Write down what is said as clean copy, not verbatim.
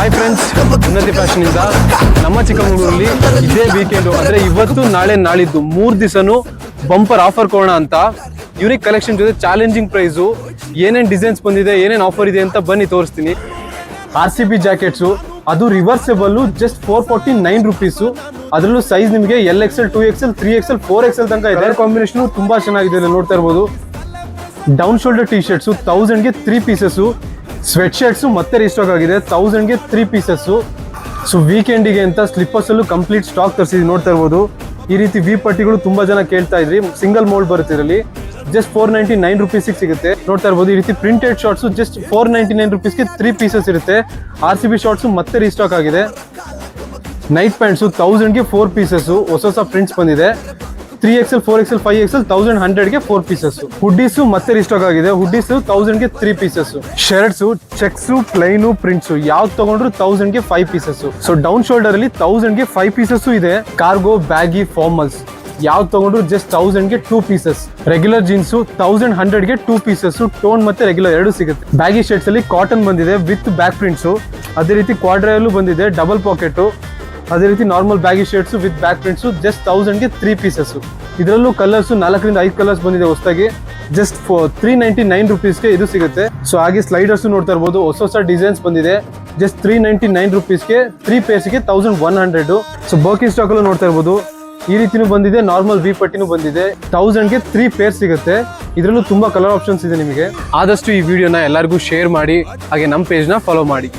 Hi friends, ಉನ್ನತಿ fashion ಇಂದ ನಮ್ಮ ಚಿಕ್ಕಮಗಳೂರಲ್ಲಿ ಇದೇ ವೀಕೆಂಡ್ ಅಂದ್ರೆ ಇವತ್ತು ನಾಳೆ ನಾಳಿದ್ದು 3 ದಿವಸನೂ ಬಂಪರ್ ಆಫರ್ ಕೊಡೋಣ ಅಂತ ಯೂನಿಕ್ ಕಲೆಕ್ಷನ್ ಜೊತೆ ಚಾಲೆಂಜಿಂಗ್ ಪ್ರೈಸು ಏನೇನು ಡಿಸೈನ್ಸ್ ಬಂದಿದೆ, ಏನೇನು ಆಫರ್ ಇದೆ ಅಂತ ಬನ್ನಿ ತೋರಿಸ್ತೀನಿ. RCB ಜಾಕೆಟ್ಸು ಅದು ರಿವರ್ಸೇಬಲ್ ಜಸ್ಟ್ 449 ರುಪೀಸು. ಅದರಲ್ಲೂ ಸೈಜ್ ನಿಮಗೆ LXL, 2XL, 3XL, 4XL ತನಕ ಇದೆ. ಕಾಂಬಿನೇಷನ್ ತುಂಬಾ ಚೆನ್ನಾಗಿದೆ, ನೋಡ್ತಾ ಇರ್ಬೋದು. ಡೌನ್ ಶೋಲ್ಡರ್ ಟಿ ಶರ್ಟ್ಸು 1000ಗೆ 3 ಪೀಸಸ್ಸು. ಸ್ವೆಟ್ ಶರ್ಟ್ಸು ಮತ್ತೆ ರೀಸ್ಟಾಕ್ ಆಗಿದೆ 1000ಗೆ 3 ಪೀಸಸ್ಸು. ಸೊ ವೀಕೆಂಡಿಗೆ ಅಂತ ಸ್ಲಿಪ್ಪರ್ಸ್ ಅಲ್ಲೂ ಕಂಪ್ಲೀಟ್ ಸ್ಟಾಕ್ ತರಿಸಿದ್ವಿ, ನೋಡ್ತಾ ಇರ್ಬೋದು. ಈ ರೀತಿ ವಿ ಪಟ್ಟಿಗಳು ತುಂಬಾ ಜನ ಕೇಳ್ತಾ ಇದ್ರಿ. ಸಿಂಗಲ್ ಮೋಲ್ಡ್ ಬರುತ್ತೆ ಇದರಲ್ಲಿ, ಜಸ್ಟ್ 499 ರುಪೀಸಿಗೆ ಸಿಗುತ್ತೆ. ನೋಡ್ತಾ ಇರ್ಬೋದು, ಈ ರೀತಿ ಪ್ರಿಂಟೆಡ್ ಶಾರ್ಟ್ಸು ಜಸ್ಟ್ 499 ರುಪೀಸ್ಗೆ 3 ಪೀಸಸ್ ಇರುತ್ತೆ. RCB ಶಾರ್ಟ್ಸು ಮತ್ತೆ ರೀಸ್ಟಾಕ್ ಆಗಿದೆ. ನೈಟ್ ಪ್ಯಾಂಟ್ಸು 1000ಗೆ 4 ಪೀಸಸ್ಸು, ಹೊಸ ಪ್ರಿಂಟ್ಸ್ ಬಂದಿದೆ. 3XL, 4XL, 5XL 1100ಗೆ 4 pieces. ಹುಡ್ಡೀಸು ಮತ್ತೆ ರೀಸ್ಟಾಕ್ ಆಗಿದೆ. ಹುಡ್ಡೀಸು 1000ಗೆ 3 pieces. Shirts checks, plain, prints ಯಾವ್ದು ತಗೊಂಡ್ರು 1000ಗೆ 5 ಪೀಸಸ್ಸು. ಸೊ ಡೌನ್ ಶೋಲ್ಡರ್ ಅಲ್ಲಿ 1000ಗೆ 5 ಪೀಸಸ್ಸು ಇದೆ. ಕಾರ್ಗೋ, ಬ್ಯಾಗಿ, ಫಾರ್ಮಲ್ಸ್ ಯಾವ್ದು ತಗೊಂಡ್ರು ಜಸ್ಟ್ 1000ಗೆ 2 ಪೀಸಸ್. ರೆಗ್ಯುಲರ್ ಜೀನ್ಸು 1100ಗೆ 2 ಪೀಸಸ್. ಟೋನ್ ಮತ್ತೆ ರೆಗ್ಯುಲರ್ ಎರಡು ಸಿಗುತ್ತೆ. ಬ್ಯಾಗಿ ಶರ್ಟ್ಸ್ ಅಲ್ಲಿ ಕಾಟನ್ ಬಂದಿದೆ ವಿತ್ ಬ್ಯಾಕ್ ಪ್ರಿಂಟ್ಸು. ಅದೇ ರೀತಿ ಕ್ವಾಡ್ರಯಲ್ಲೂ ಬಂದಿದೆ ಡಬಲ್ ಪಾಕೆಟ್. ಅದೇ ರೀತಿ normal baggy shirts with back prints just 1000ಗೆ 3 ಪೀಸಸ್ಸು. ಇದರಲ್ಲೂ ಕಲರ್ಸು 4 ರಿಂದ 5 ಕಲರ್ಸ್ ಬಂದಿದೆ ಹೊಸದಾಗಿ. ಜಸ್ಟ್ 399 ರುಪೀಸ್ಗೆ ಇದು ಸಿಗುತ್ತೆ. ಸೊ ಹಾಗೆ ಸ್ಲೈಡರ್ಸು ನೋಡ್ತಾ ಇರ್ಬೋದು, ಹೊಸ ಡಿಸೈನ್ಸ್ ಬಂದಿದೆ. ಜಸ್ಟ್ 399 ರುಪೀಸ್ಗೆ 3 ಪೇರ್ಸ್ಗೆ 1100. ಸೊ ಬರ್ಕಿನ್ ಸ್ಟಾಕ್ ಅಲ್ಲೂ ನೋಡ್ತಾ ಇರ್ಬೋದು, ಈ ರೀತಿನೂ ಬಂದಿದೆ. ನಾರ್ಮಲ್ ವಿ ಪಟ್ಟಿನೂ ಬಂದಿದೆ. 1000ಗೆ 3 ಪೇರ್ ಸಿಗುತ್ತೆ. ಇದರಲ್ಲೂ ತುಂಬಾ ಕಲರ್ ಆಪ್ಷನ್ಸ್ ಇದೆ ನಿಮಗೆ. ಆದಷ್ಟು ಈ ವಿಡಿಯೋನ ಎಲ್ಲರಿಗೂ ಶೇರ್ ಮಾಡಿ, ಹಾಗೆ ನಮ್ಮ ಪೇಜ್ನ ಫಾಲೋ ಮಾಡಿ.